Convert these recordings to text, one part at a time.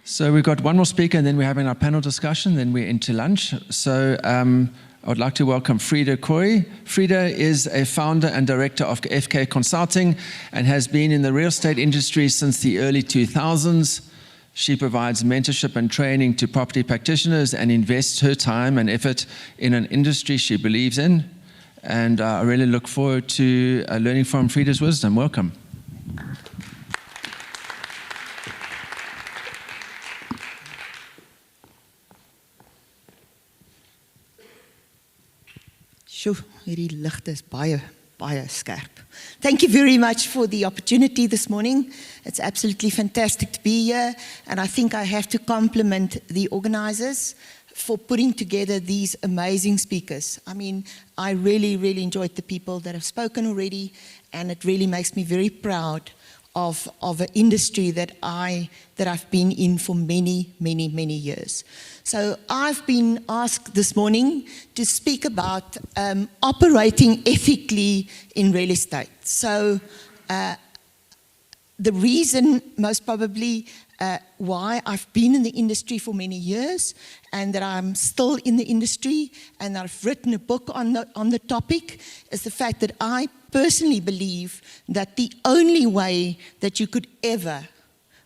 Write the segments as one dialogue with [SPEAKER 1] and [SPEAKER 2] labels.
[SPEAKER 1] So we've got one more speaker, and then we're having our panel discussion, then we're into lunch. So I would like to welcome Freda Kooij. Freda is a founder and director of FK Consulting and has been in the real estate industry since the early 2000s. She provides mentorship and training to property practitioners and invests her time and effort in an industry she believes in. And I really look forward to learning from Freda's wisdom. Welcome.
[SPEAKER 2] Sjoe, hierdie ligte is baie skerp. Thank you very much for the opportunity this morning. It's absolutely fantastic to be here, and I think I have to compliment the organizers for putting together these amazing speakers. I mean, I really enjoyed the people that have spoken already, and it really makes me very proud of an industry that I've been in for many years. So I've been asked this morning to speak about operating ethically in real estate. So the reason, most probably, why I've been in the industry for many years and that I'm still in the industry and I've written a book on the topic is the fact that I personally believe that the only way that you could ever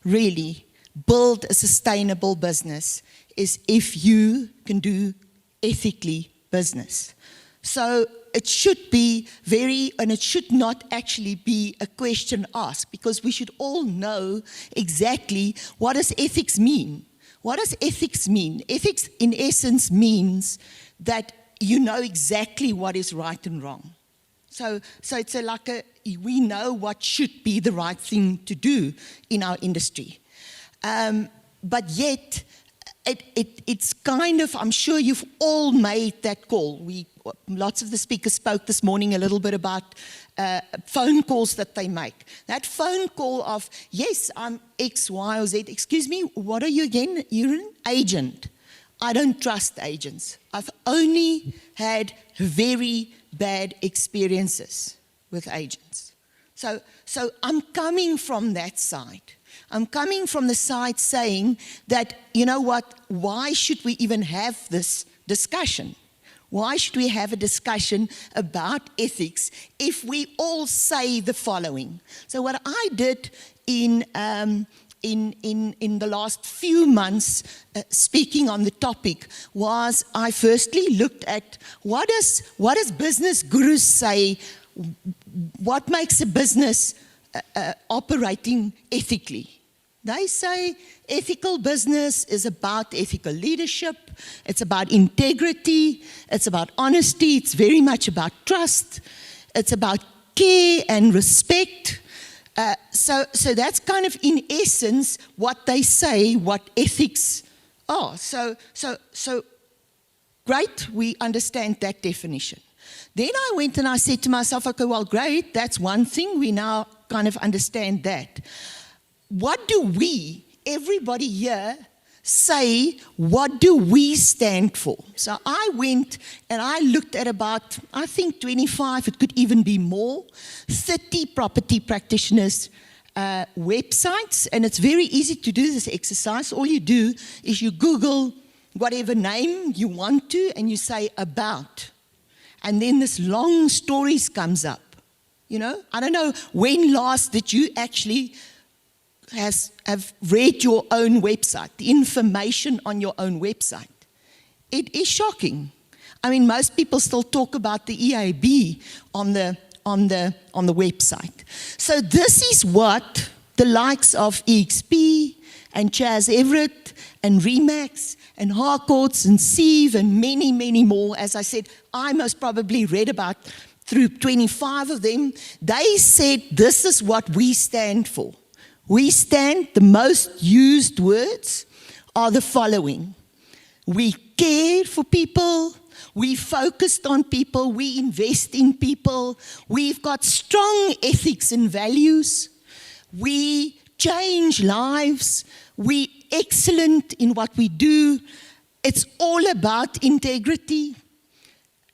[SPEAKER 2] really build a sustainable business is if you can do ethically business. So it should be and it should not actually be a question asked, because we should all know exactly what does ethics mean. What does ethics mean? Ethics, in essence, means that you know exactly what is right and wrong. So it's we know what should be the right thing to do in our industry. But yet, it's kind of, I'm sure you've all made that call. Lots of the speakers spoke this morning a little bit about phone calls that they make. That phone call of, yes, I'm X, Y, or Z. Excuse me, what are you again? You're an agent. I don't trust agents. I've only had very bad experiences with agents. So I'm coming from that side. I'm coming from the side saying that, you know what, why should we even have this discussion? Why should we have a discussion about ethics if we all say the following? So what I did in the last few months speaking on the topic was I firstly looked at what does business gurus say, what makes a business operating ethically. They say ethical business is about ethical leadership, it's about integrity, it's about honesty, it's very much about trust, it's about care and respect. So that's kind of in essence what they say, what ethics are. So great, we understand that definition. Then I went and I said to myself, okay, well, great, that's one thing, we now kind of understand that. What do we, everybody here, say, what do we stand for? So I went and I looked at about, I think 25, it could even be more, 30 property practitioners' websites, and it's very easy to do this exercise. All you do is you Google whatever name you want to, and you say about. And then this long stories comes up. You know, I don't know when last did you actually have read your own website, the information on your own website. It is shocking. I mean, most people still talk about the EAB on the website. So this is what the likes of EXP and Chaz Everett and Remax and Harcourts and Sieve and many more, as I said, I most probably read about through 25 of them. They said this is what we stand for. We stand, the most used words are the following. We care for people, we focused on people, we invest in people, we've got strong ethics and values, we change lives, we're excellent in what we do. It's all about integrity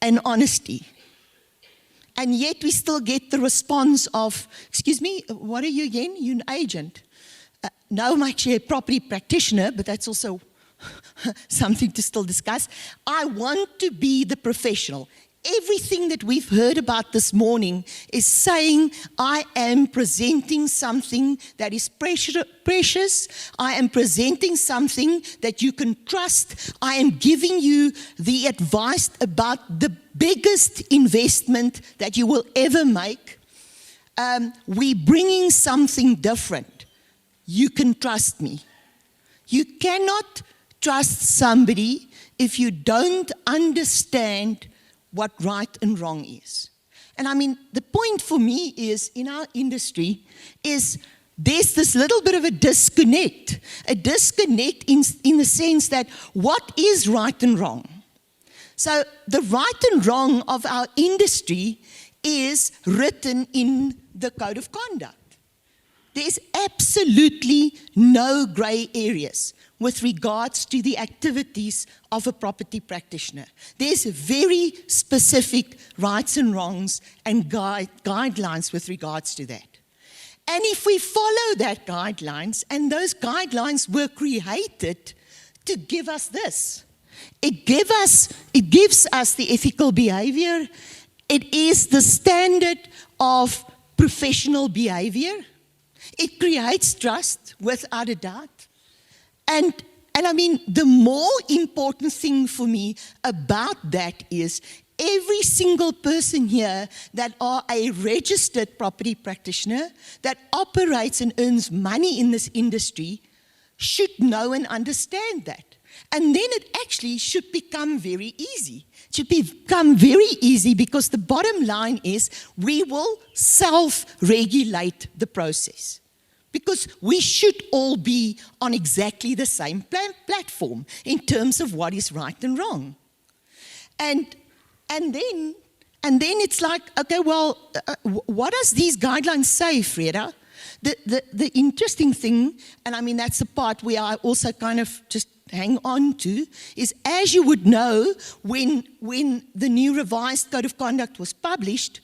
[SPEAKER 2] and honesty. And yet we still get the response of, excuse me, what are you again? You're an agent. now I'm actually a property practitioner, but that's also something to still discuss. I want to be the professional. Everything that we've heard about this morning is saying I am presenting something that is precious. I am presenting something that you can trust. I am giving you the advice about the biggest investment that you will ever make. We're bringing something different. You can trust me. You cannot trust somebody if you don't understand what right and wrong is. And I mean, the point for me is, in our industry, is there's this little bit of a disconnect in the sense that what is right and wrong? So the right and wrong of our industry is written in the Code of Conduct. There's absolutely no gray areas with regards to the activities of a property practitioner. There's very specific rights and wrongs and guidelines with regards to that. And if we follow that guidelines, and those guidelines were created to give us this. It gives us the ethical behavior. It is the standard of professional behavior. It creates trust, without a doubt. And I mean, the more important thing for me about that is every single person here that are a registered property practitioner that operates and earns money in this industry should know and understand that. And then it actually should become very easy. It should become very easy because the bottom line is we will self-regulate the process. Because we should all be on exactly the same platform in terms of what is right and wrong. And then it's like, okay, well, what does these guidelines say, Freda? The interesting thing, and I mean that's the part where I also kind of just hang on to, is as you would know, when the new revised Code of Conduct was published,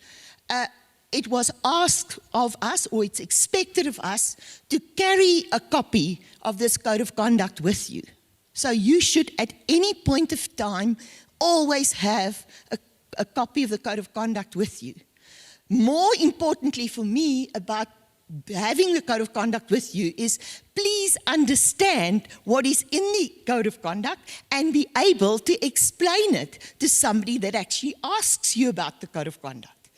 [SPEAKER 2] it was asked of us, or it's expected of us, to carry a copy of this Code of Conduct with you. So you should, at any point of time, always have a copy of the Code of Conduct with you. More importantly for me about having the Code of Conduct with you is please understand what is in the Code of Conduct and be able to explain it to somebody that actually asks you about the Code of Conduct.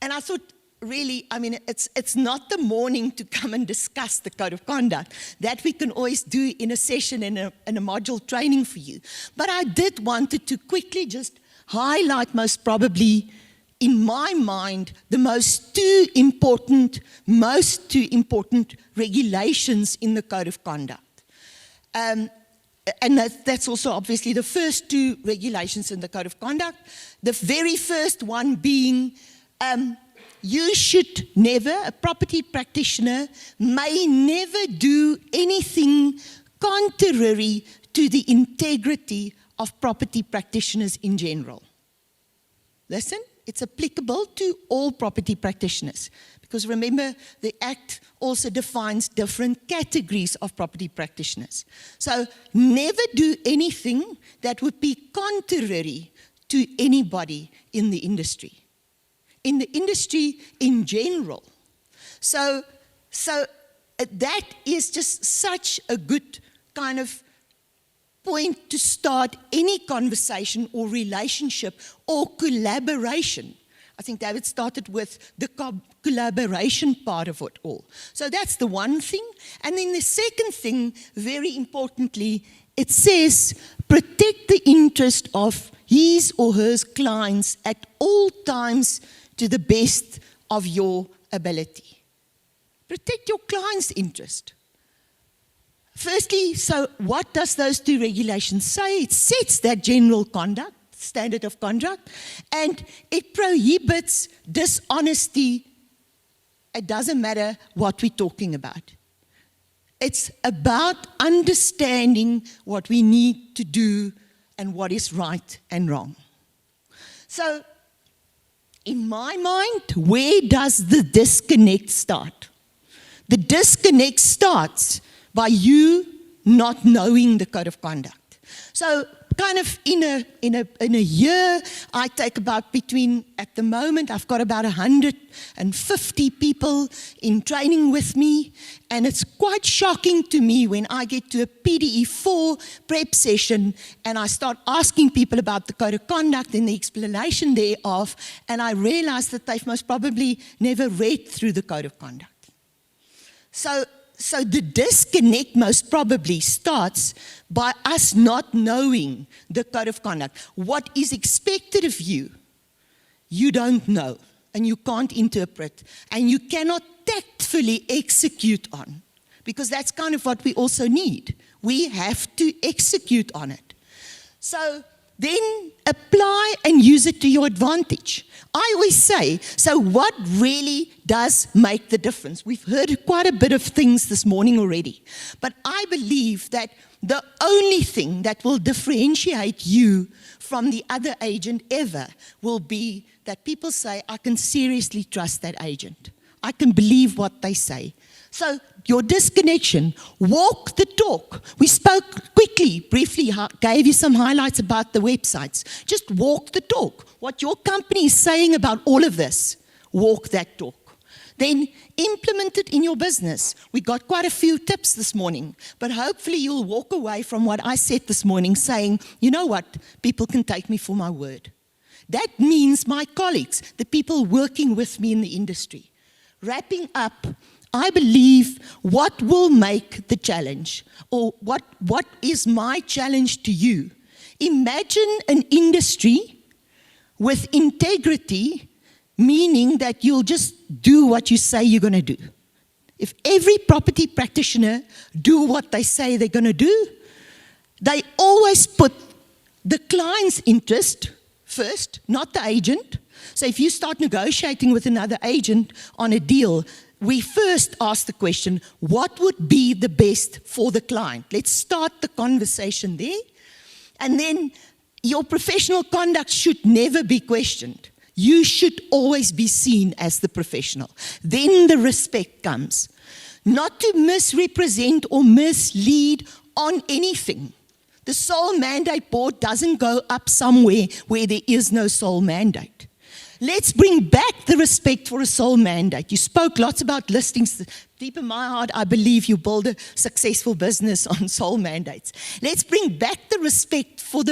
[SPEAKER 2] And I thought, really, I mean, it's not the morning to come and discuss the Code of Conduct. That we can always do in a session in a module training for you. But I did wanted to quickly just highlight most probably, in my mind, the most two important regulations in the Code of Conduct. And that's also obviously the first two regulations in the Code of Conduct. The very first one being, you should never, a property practitioner may never do anything contrary to the integrity of property practitioners in general. Listen, it's applicable to all property practitioners. Because remember, the Act also defines different categories of property practitioners. So never do anything that would be contrary to anybody in the industry. In the industry in general. So that is just such a good kind of point to start any conversation or relationship or collaboration. I think David started with the collaboration part of it all. So that's the one thing. And then the second thing, very importantly, it says protect the interest of his or her clients at all times to the best of your ability. Protect your client's interest. Firstly, so what does those two regulations say? It sets that general conduct, standard of conduct, and it prohibits dishonesty. It doesn't matter what we're talking about. It's about understanding what we need to do and what is right and wrong. So, in my mind, where does the disconnect start? The disconnect starts by you not knowing the code of conduct. So kind of in a year, I take about at the moment, I've got about 150 people in training with me, and it's quite shocking to me when I get to a PDE4 prep session and I start asking people about the code of conduct and the explanation thereof, and I realize that they've most probably never read through the code of conduct. So the disconnect most probably starts by us not knowing the code of conduct. What is expected of you, you don't know, and you can't interpret, and you cannot tactfully execute on, because that's kind of what we also need. We have to execute on it. So then apply and use it to your advantage. I always say, so what really does make the difference? We've heard quite a bit of things this morning already, but I believe that the only thing that will differentiate you from the other agent ever will be that people say, I can seriously trust that agent. I can believe what they say. So your disconnection, walk the talk. We spoke quickly, briefly, gave you some highlights about the websites. Just walk the talk. What your company is saying about all of this, walk that talk. Then implement it in your business. We got quite a few tips this morning, but hopefully you'll walk away from what I said this morning saying, you know what, people can take me for my word. That means my colleagues, the people working with me in the industry. Wrapping up, I believe what will make the challenge, or what is my challenge to you? Imagine an industry with integrity, meaning that you'll just do what you say you're going to do. If every property practitioner do what they say they're going to do, they always put the client's interest first, not the agent. So if you start negotiating with another agent on a deal, we first ask the question, what would be the best for the client? Let's start the conversation there. And then your professional conduct should never be questioned. You should always be seen as the professional. Then the respect comes. Not to misrepresent or mislead on anything. The sole mandate board doesn't go up somewhere where there is no sole mandate. Let's bring back the respect for a sole mandate. You spoke lots about listings. Deep in my heart, I believe you build a successful business on sole mandates. Let's bring back the respect for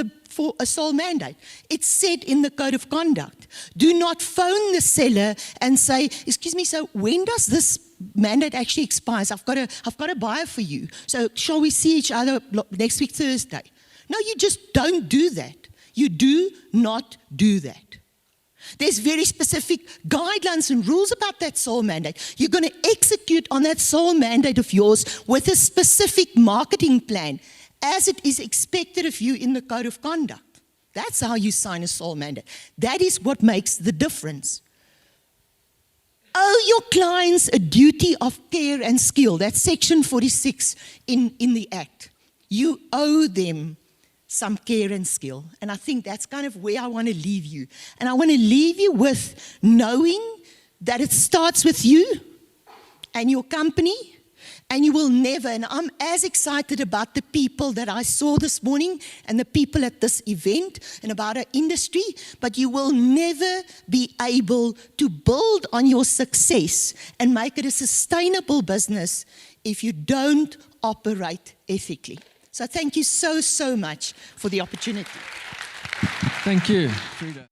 [SPEAKER 2] a sole mandate. It's said in the code of conduct. Do not phone the seller and say, excuse me, so when does this mandate actually expire? I've got a buyer for you. So shall we see each other next week Thursday? No, you just don't do that. You do not do that. There's very specific guidelines and rules about that sole mandate. You're going to execute on that sole mandate of yours with a specific marketing plan as it is expected of you in the code of conduct. That's how you sign a sole mandate. That is what makes the difference. Owe your clients a duty of care and skill. That's section 46 in the Act. You owe them some care and skill. And I think that's kind of where I want to leave you. And I want to leave you with knowing that it starts with you and your company, and you will never, and I'm as excited about the people that I saw this morning and the people at this event and about our industry, but you will never be able to build on your success and make it a sustainable business if you don't operate ethically. So thank you so much for the opportunity.
[SPEAKER 1] Thank you, Freda.